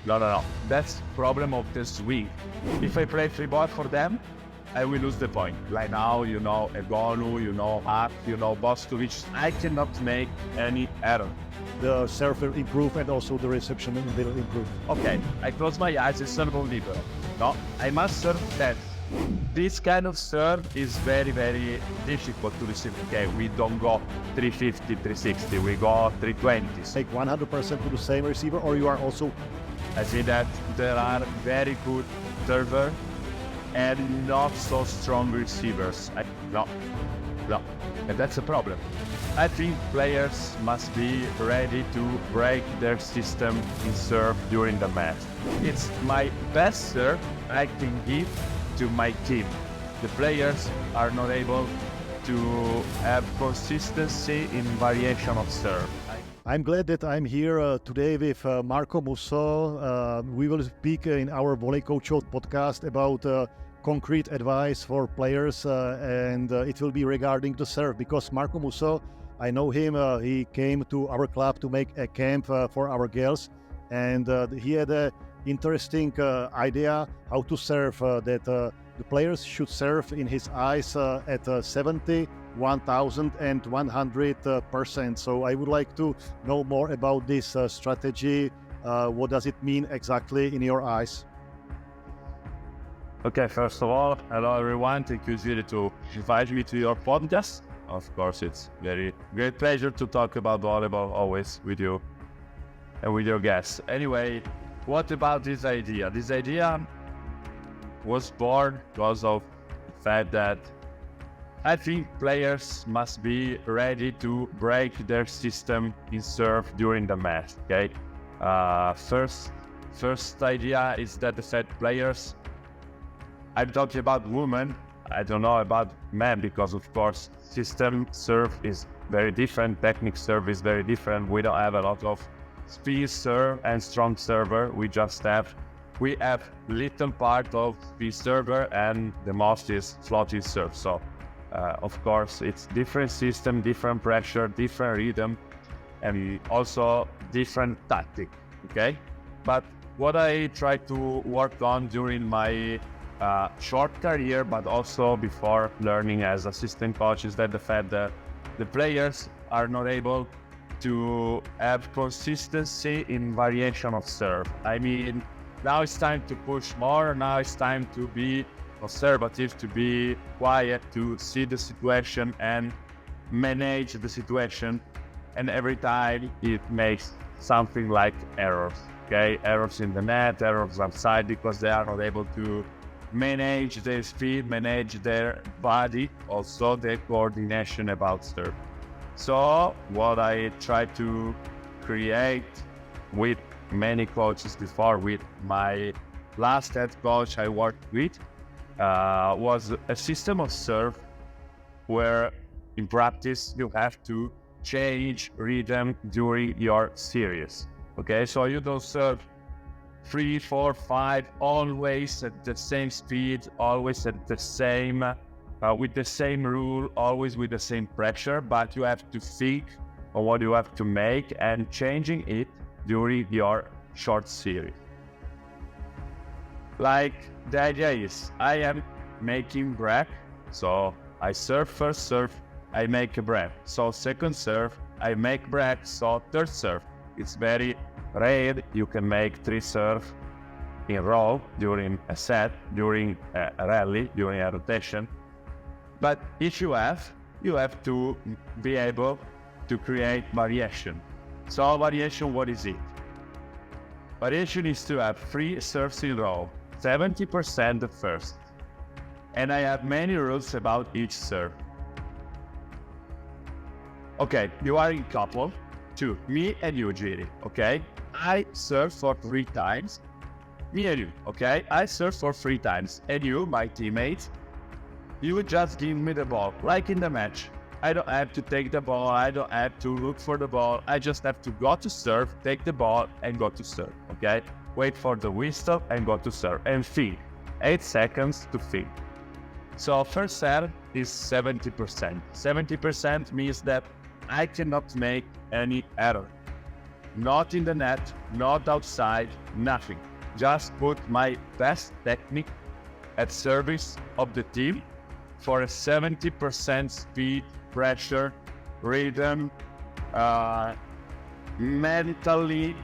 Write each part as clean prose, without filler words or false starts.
No. That's problem of the swing. If I play free ball for them, I will lose the point. Like now, Egonu, Hart, Bostovic. I cannot make any error. The serve will improve and also the reception will improve. Okay, I close my eyes and serve on libero. No, I must serve that. This kind of serve is very, very difficult to receive. Okay, we don't go 350, 360, we go 320. Take 100% to the same receiver, or you are also... I see that there are very good servers and not so strong receivers. No, and that's a problem. I think players must be ready to break their system in serve during the match. It's my best serve I can give to my team. The players are not able to have consistency in variation of serve. I'm glad that I'm here today with Marco Musso. We will speak in our Volley Coach Show podcast about concrete advice for players and it will be regarding the serve, because Marco Musso, I know him, he came to our club to make a camp for our girls, and he had an interesting idea how to serve, that the players should serve in his eyes at 70, 1000 and 100%. So I would like to know more about this strategy. What does it mean exactly in your eyes? Okay, first of all, hello everyone. Thank you, Jiri, to invite me to your podcast. Of course, it's very great pleasure to talk about volleyball always with you and with your guests. Anyway, what about this idea? This idea was born because of the fact that I think players must be ready to break their system in serve during the match. Okay, first idea is that the fact players. I'm talking about women. I don't know about men, because of course system serve is very different. Technique serve is very different. We don't have a lot of speed serve and strong server. We have little part of speed server and the most is floating serve. So of course it's different system, different pressure, different rhythm, and also different tactic. Okay, but what I try to work on during my short career, but also before learning as assistant coach, is that the fact that the players are not able to have consistency in variation of serve. I mean, now it's time to push more, now it's time to be conservative, to be quiet, to see the situation and manage the situation, and every time it makes something like errors. Okay, errors in the net, errors outside, because they are not able to manage their speed, manage their body, also the coordination about serve. So what I try to create with many coaches before, with my last head coach I worked with, was a system of serve where in practice you have to change rhythm during your series. Okay, so you don't serve 3, 4, 5, always at the same speed, always at the same, with the same rule, always with the same pressure, but you have to think on what you have to make and changing it during your short series. Like the idea is, I am making break, so I serve first serve, I make a break. So second serve, I make break, so third serve. It's very rare you can make 3 serve in a row during a set, during a rally, during a rotation. But if you have to be able to create variation. So variation, what is it? Variation is to have 3 serves in a row, 70% the first. And I have many rules about each serve. Okay, you are in couple. 2, me and you, Jiri, okay? I serve for 3 times, me and you, okay? I serve for 3 times, and you, my teammate, you just give me the ball, like in the match. I don't have to take the ball, I don't have to look for the ball, I just have to go to serve, take the ball, and go to serve, okay? Wait for the whistle and go to serve, and think. 8 seconds to think. So first serve is 70%. 70% means that I cannot make any error. not in the net, not outside, nothing. Just put my best technique at service of the team for a 70% speed, pressure, rhythm, mentally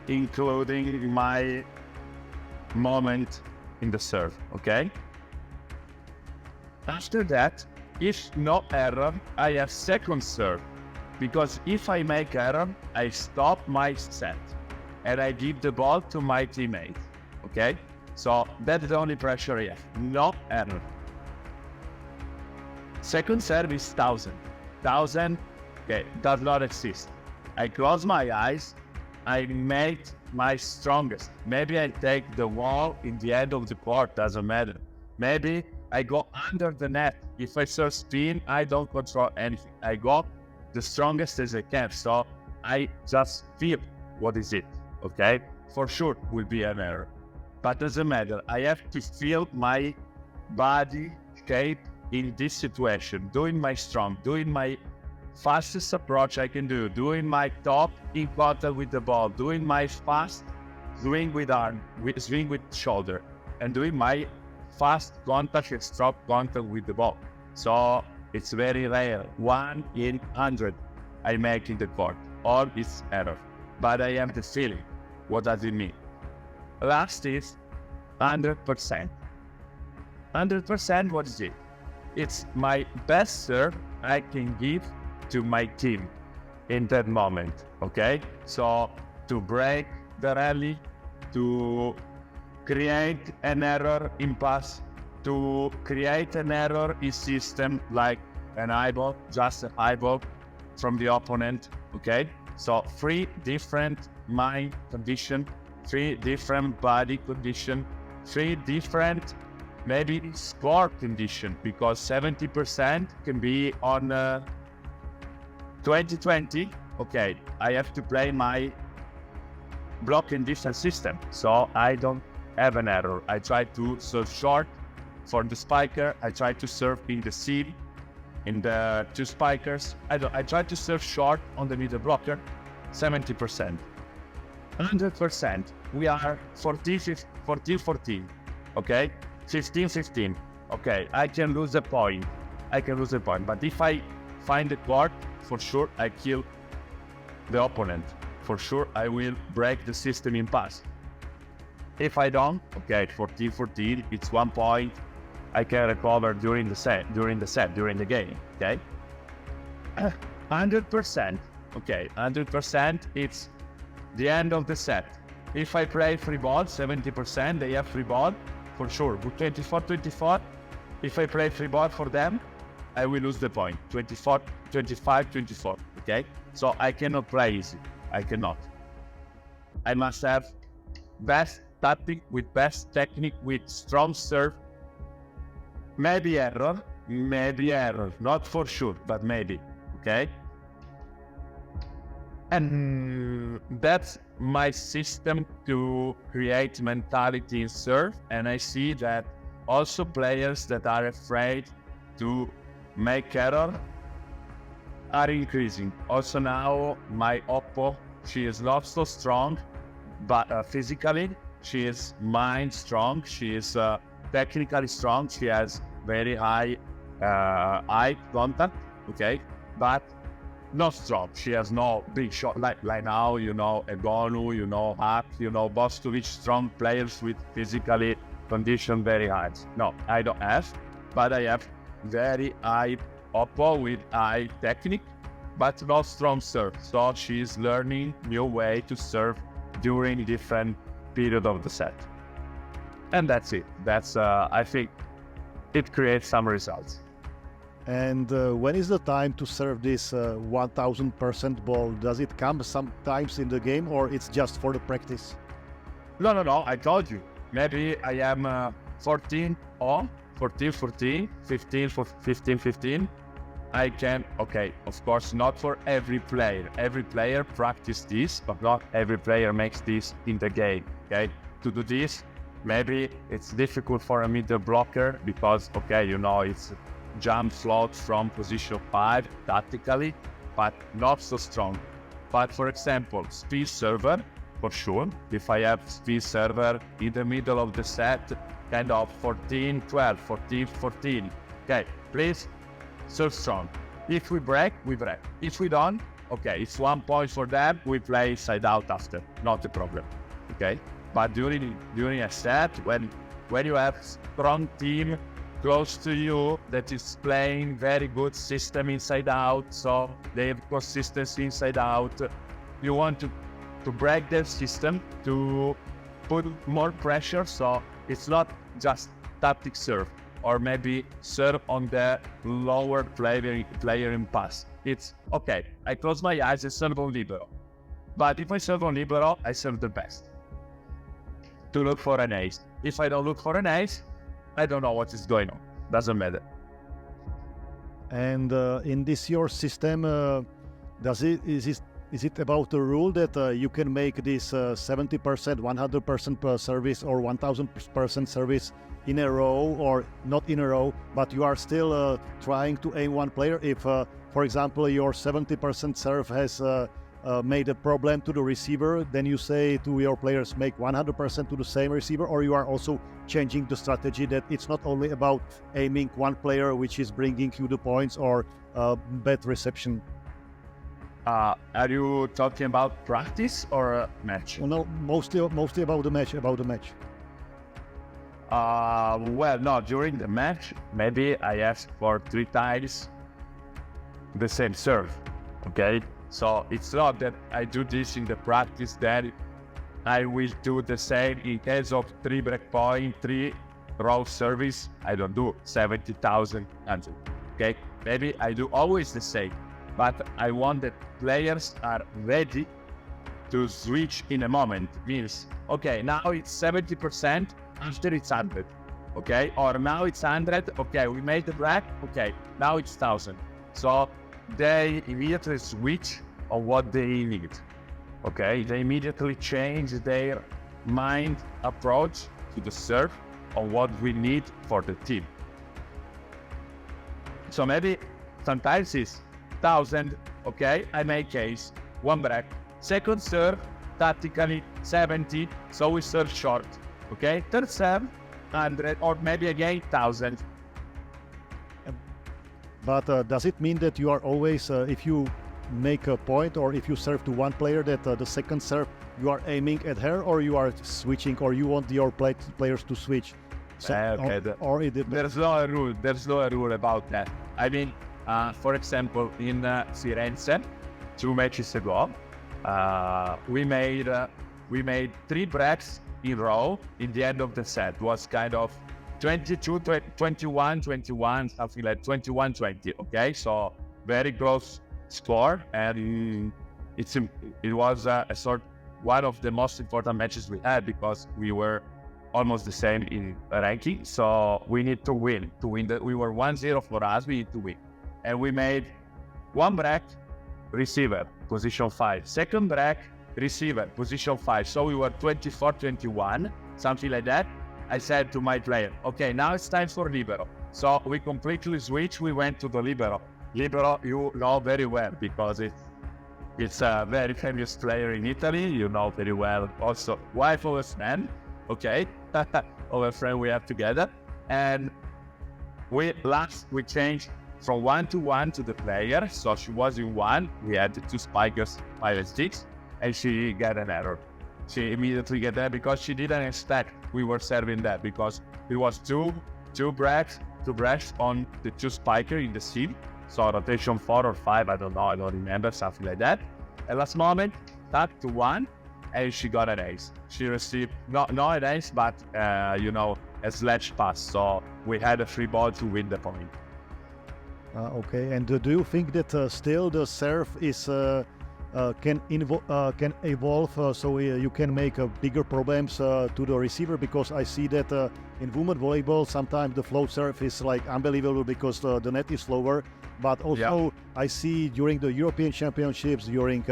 including my moment in the serve, okay? After that, if no error, I have second serve, because if I make error, I stop my set and I give the ball to my teammate, okay? So that's the only pressure I have, no error. Second serve is 1,000. 1,000, okay, does not exist. I close my eyes, I make my strongest. Maybe I take the wall in the end of the court, doesn't matter. Maybe I go under the net. If I serve spin, I don't control anything. I go the strongest as I can. So I just feel what is it, okay? For sure will be an error, but doesn't matter. I have to feel my body shape in this situation, doing my strong, doing my fastest approach I can do, doing my top in contact with the ball, doing my fast swing with arm, swing with shoulder, and doing my fast contact and strong contact with the ball. So it's very rare, 1 in 100 I make in the court, or it's error. But I have the feeling. What does it mean? Last is 100%. 100%, what is it? It's my best serve I can give to my team in that moment, okay? So to break the rally, to create an error in pass, to create an error in system like an eyeball, just an eyeball from the opponent, okay? So 3 different mind condition, 3 different body condition, 3 different maybe score condition, because 70% can be on 2020, okay, I have to play my block and distance system, so I don't have an error. I try to serve short for the spiker, I try to serve in the seam, in the 2 spikers, I try to serve short on the middle blocker, 70%. 100%, we are 14-14, okay? 15-15, okay, I can lose a point, but if I find the court, for sure I kill the opponent, for sure I will break the system in pass. If I don't, okay, 14-14, it's 1 point, I can recover during the game, okay? 100%, okay, 100%, it's the end of the set. If I play free ball, 70%, they have free ball, for sure, with 24-24, if I play free ball for them, I will lose the point, 25-24, okay? So I cannot play easy, I cannot. I must have best tactic with best technique with strong serve, maybe error, not for sure, but maybe, okay? And that's my system to create mentality in serve, and I see that also players that are afraid to make error are increasing. Also now, my Oppo, she is not so strong, but physically, she is mind strong, she is technically strong, she has very high eye contact, okay, but not strong. She has no big shot like now, you know, Egonu, you know, Hak, you know, Bostovic, strong players with physically condition very high. No, I don't have, but I have very high Oppo with high technique, but not strong serve. So she's learning new way to serve during different period of the set. And that's it. That's, I think, it creates some results. And when is the time to serve this 1000% ball? Does it come sometimes in the game, or it's just for the practice? No, I told you. Maybe I am 14, 15, 15. I can, okay, of course, not for every player. Every player practice this, but not every player makes this in the game, okay? To do this, maybe it's difficult for a middle blocker because, okay, you know, it's jump float from position 5 tactically, but not so strong. But for example, speed server, for sure. If I have speed server in the middle of the set, kind of 14-12, 14-14. Okay, please serve strong. If we break, we break. If we don't, okay, it's 1 point for them. We play side out after, not a problem. Okay, but during a set, when you have strong team close to you that is playing very good system inside out, so they have consistency inside out, you want to break their system, to put more pressure, so it's not just tactic serve or maybe serve on the lower player in pass. It's okay, I close my eyes and serve on libero. But if I serve on libero, I serve the best to look for an ace. If I don't look for an ace, I don't know what is going on. Doesn't matter. And in this your system, is it about the rule that you can make this 70%, 100% per service or 1000% service in a row, or not in a row, but you are still trying to aim one player? If, for example, your 70% serve has made a problem to the receiver, then you say to your players, make 100% to the same receiver, or you are also changing the strategy that it's not only about aiming one player which is bringing you the points or bad reception? Are you talking about practice or match? Well, no, mostly about the match. Well, no, during the match, maybe I ask for 3 times the same serve, okay? So it's not that I do this in the practice, then I will do the same in case of 3 break point, 3 row service. I don't do 70,000, okay? Maybe I do always the same, but I want that players are ready to switch in a moment. Means, okay, now it's 70%, after it's 100, okay? Or now it's 100, okay, we made the break, okay, now it's 1,000. So they immediately switch on what they need, okay? They immediately change their mind approach to the serve on what we need for the team. So maybe sometimes it's 1,000, okay, I make ace, 1 break. Second serve, tactically 70, so we serve short, okay? Third serve, 100, or maybe again 1,000. But does it mean that you are always, if you make a point or if you serve to one player, that the second serve you are aiming at her, or you are switching, or you want your players to switch? So, Okay, there's no rule. There's no rule about that. I mean, for example, in Firenze, 2 matches ago, we made 3 breaks in row in the end of the set. It was kind of 22, 21, 21, something like 21, 20. Okay, so very close score, and it was a sort one of the most important matches we had, because we were almost the same in ranking. So we need to win. We were 1-0 for us. We need to win, and we made 1 break, receiver, position 5. Second break, receiver, position 5. So we were 24-21, something like that. I said to my player, okay, now it's time for libero. So we completely switched. We went to the libero. Libero, you know very well, because it's a very famous player in Italy. You know very well. Also, wife of a friend, okay, of a friend we have together. And we changed from 1-1 to the player. So she was in 1. We had 2 spikers, 5 and 6, and she got an error. She immediately got that because she didn't expect we were serving that, because it was two breaks on the 2 spiker in the seam. So rotation 4 or 5, I don't know, I don't remember, something like that. At last moment, back to 1, and she got an ace. She received not an ace, but a sledge pass. So we had a free ball to win the point. Okay, and do you think that still the serve is can evolve, so you can make bigger problems to the receiver? Because I see that in women volleyball sometimes the float serve is like unbelievable because the net is slower, but also I see during the European Championships, during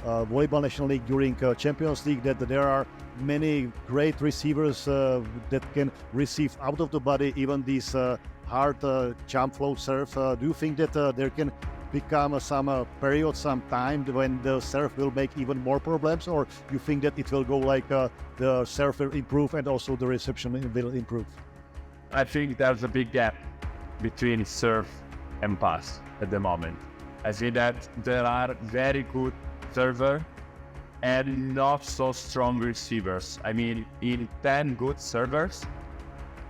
Volleyball National League, during Champions League, that there are many great receivers that can receive out of the body even these hard jump float serve. Do you think that there can become some period, some time when the serve will make even more problems, or you think that it will go like the serve will improve and also the reception will improve? I think there's a big gap between serve and pass at the moment. I see that there are very good servers and not so strong receivers. I mean, in 10 good servers,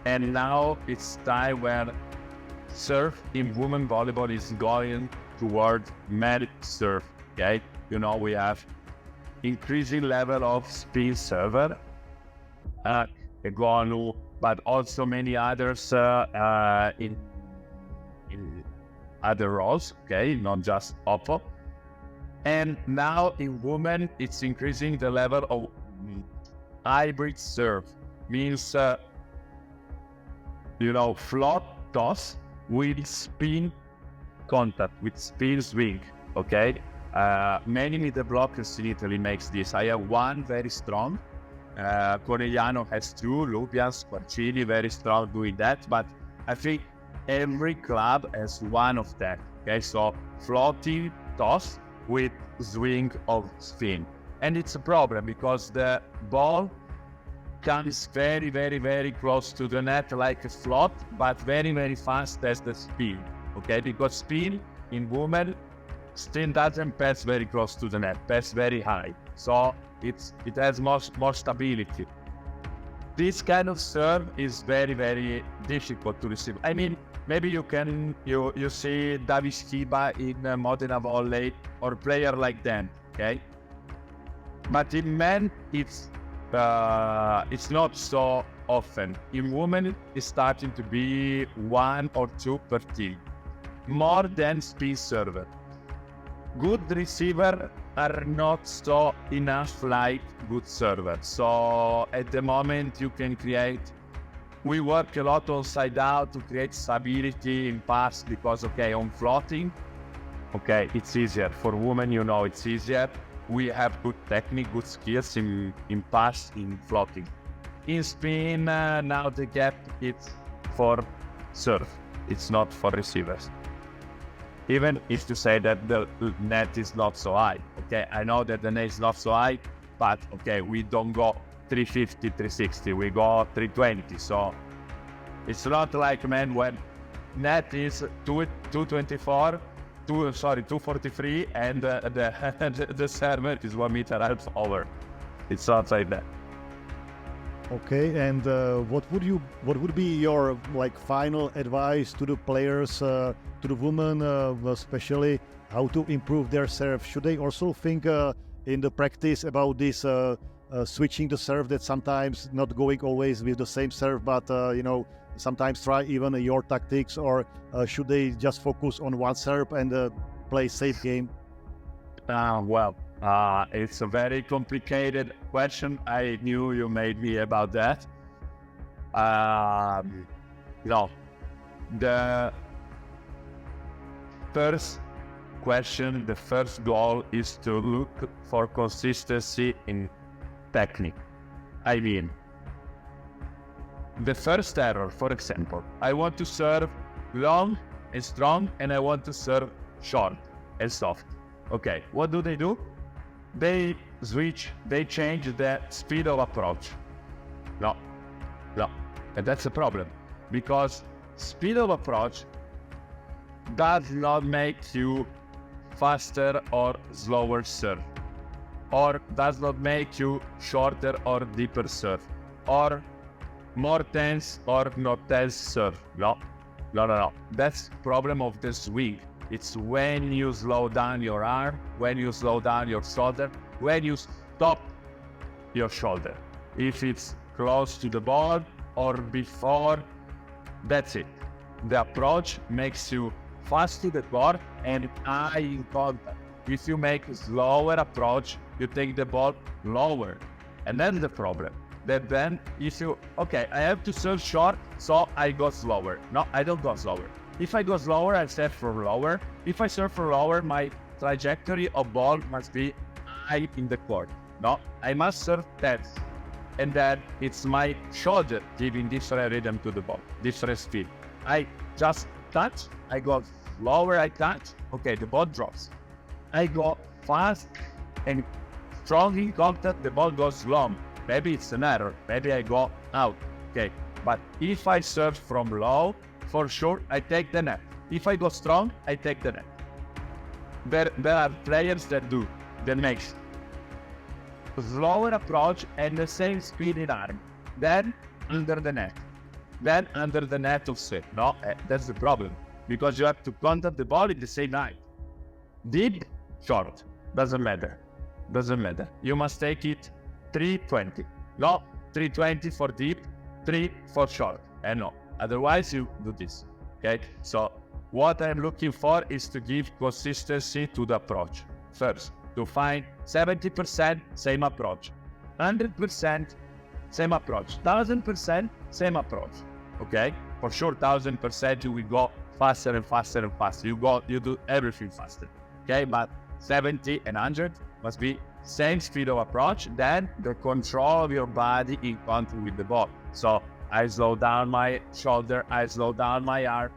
and now it's time where serve in women volleyball is going toward men serve, okay? You know, we have increasing level of spin server, Egonu, but also many others in other roles, okay, not just Oppo. And now in women, it's increasing the level of hybrid serve, means float toss with spin contact, with spin swing, okay? Many middle blockers in Italy makes this. I have one very strong, Conegliano has two, Lupians, Quarcini, very strong doing that, but I think every club has one of that, okay? So floating toss with swing of spin. And it's a problem because the ball comes very, very, very close to the net like a float, but very, very fast as the spin, okay? Because spin in women still doesn't pass very close to the net, pass very high. So it has more stability. This kind of serve is very, very difficult to receive. I mean, maybe you see David Skiba in Modena Volley or player like them, okay? But in men, it's not so often. In women, it's starting to be 1 or 2 per team, more than spin server. Good receiver are not so enough like good server. So at the moment you can we work a lot on side out to create stability in pass because, okay, on floating, okay, it's easier. For women, it's easier. We have good technique, good skills in pass, in floating. In spin, now the gap is for serve. It's not for receivers. Even if you say that the net is not so high, okay? I know that the net is not so high, but okay, we don't go 350, 360, we go 320. So it's not like men when net is 224, 243, and the server is 1 meter half over. It's not like that. Okay, and what would be your final advice to the players, to the women, especially how to improve their serve? Should they also think in the practice about this switching the serve, that sometimes not going always with the same serve, but sometimes try even your tactics, or should they just focus on one serve and play safe game? It's a very complicated question. I knew you made me about that. The first question, the first goal is to look for consistency in technique. I mean, the first error, for example, I want to serve long and strong, and I want to serve short and soft. Okay, what do? They switch, they change the speed of approach. No, and that's a problem, because speed of approach does not make you faster or slower serve, or does not make you shorter or deeper serve, or more tense or not tense serve. No. That's the problem of the swing. It's when you slow down your arm, when you slow down your shoulder, when you stop your shoulder. If it's close to the ball or before, that's it. The approach makes you fast to the ball and eye in contact. If you make a slower approach, you take the ball lower. And that's the problem. That then if I have to serve short, so I go slower. No, I don't go slower. If I go slower, I serve for lower. If I serve for lower, my trajectory of ball must be high in the court. No, I must serve tense. And then it's my shoulder giving different rhythm to the ball, different speed. I just touch, I go lower, I touch, okay, the ball drops. I go fast and strong in contact, the ball goes long. Maybe it's an error, maybe I go out, okay. But if I serve from low, for sure, I take the net. If I go strong, I take the net. There are players that makes slower approach and the same speed in arm, then under the net, then under the net of set. No, that's the problem, because you have to contact the ball in the same line. Deep, short, doesn't matter. You must take it 320. No, 320 for deep, 3 for short, and no. Otherwise, you do this. Okay. So what I'm looking for is to give consistency to the approach. First, to find 70% same approach, 100% same approach, 1000% same approach. Okay. For sure, 1000% you will go faster and faster and faster. You do everything faster. Okay. But 70 and 100 must be same speed of approach, then the control of your body in contact with the ball. So I slow down my shoulder, I slow down my arm.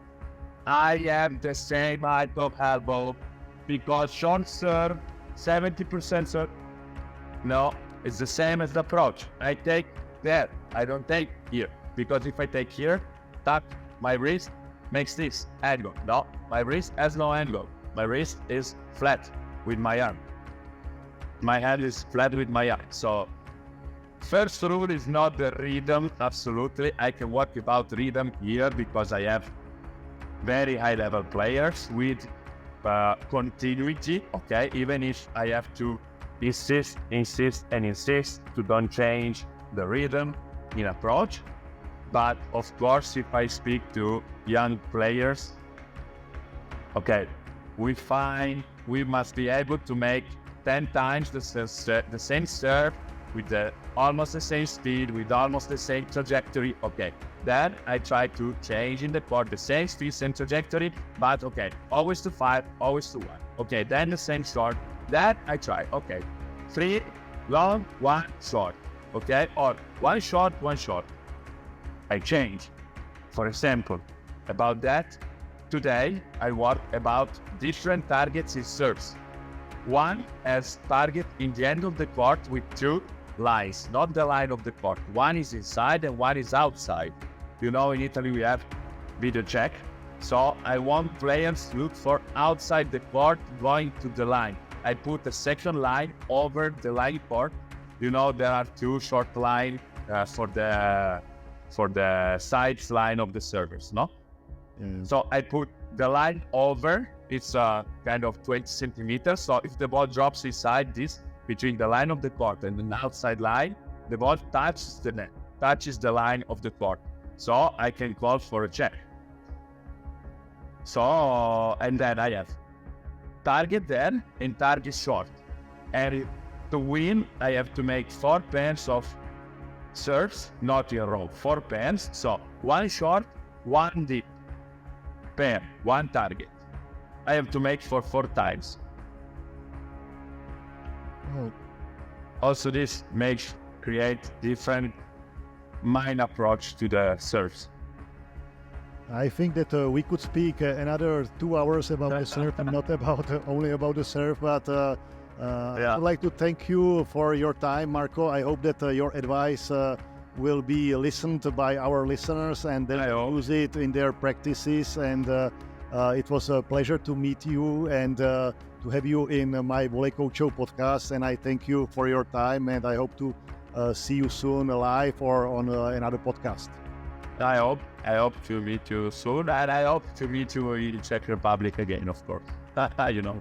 I have the same height of elbow, because short serve, 70% serve. No, it's the same as the approach. I take there, I don't take here. Because if I take here, tap, my wrist makes this angle. No, my wrist has no angle. My wrist is flat with my arm. My hand is flat with my arm. So first rule is not the rhythm, absolutely. I can work without rhythm here because I have very high level players with continuity, okay? Even if I have to insist to don't change the rhythm in approach. But of course, if I speak to young players, okay, we must be able to make 10 times the same serve with almost the same speed, with almost the same trajectory. Okay, then I try to change in the court the same speed, same trajectory, but okay, always to 5, always to 1. Okay, then the same short. Then I try, okay, 3 long, 1 short. Okay, or 1 short, 1 short. I change. For example, about that, today I work about different targets in serves. One as target in the end of the court with 2 lines, not the line of the court. One is inside and one is outside. You know, in Italy we have video check. So I want players to look for outside the court going to the line. I put a second line over the line court. You know, there are 2 short lines for the sides line of the servers, no? So I put the line over. It's kind of 20 centimeters. So if the ball drops inside this, between the line of the court and the outside line, the ball touches the net, touches the line of the court. So I can call for a check. So, and then I have target there and target short. And to win, I have to make 4 pairs of serves, not in a row, 4 pairs. So 1 short, 1 deep pair, 1 target. I have to make for 4 times. Oh. Also, this create different mind approach to the serves. I think that we could speak another 2 hours about the serve and not about only about the serve, but I would like to thank you for your time, Marco. I hope that your advice will be listened by our listeners and then use it in their practices. And it was a pleasure to meet you and to have you in my Volley Coach Show podcast. And I thank you for your time, and I hope to see you soon live or on another podcast. I hope to meet you soon, and I hope to meet you in Czech Republic again, of course. You know.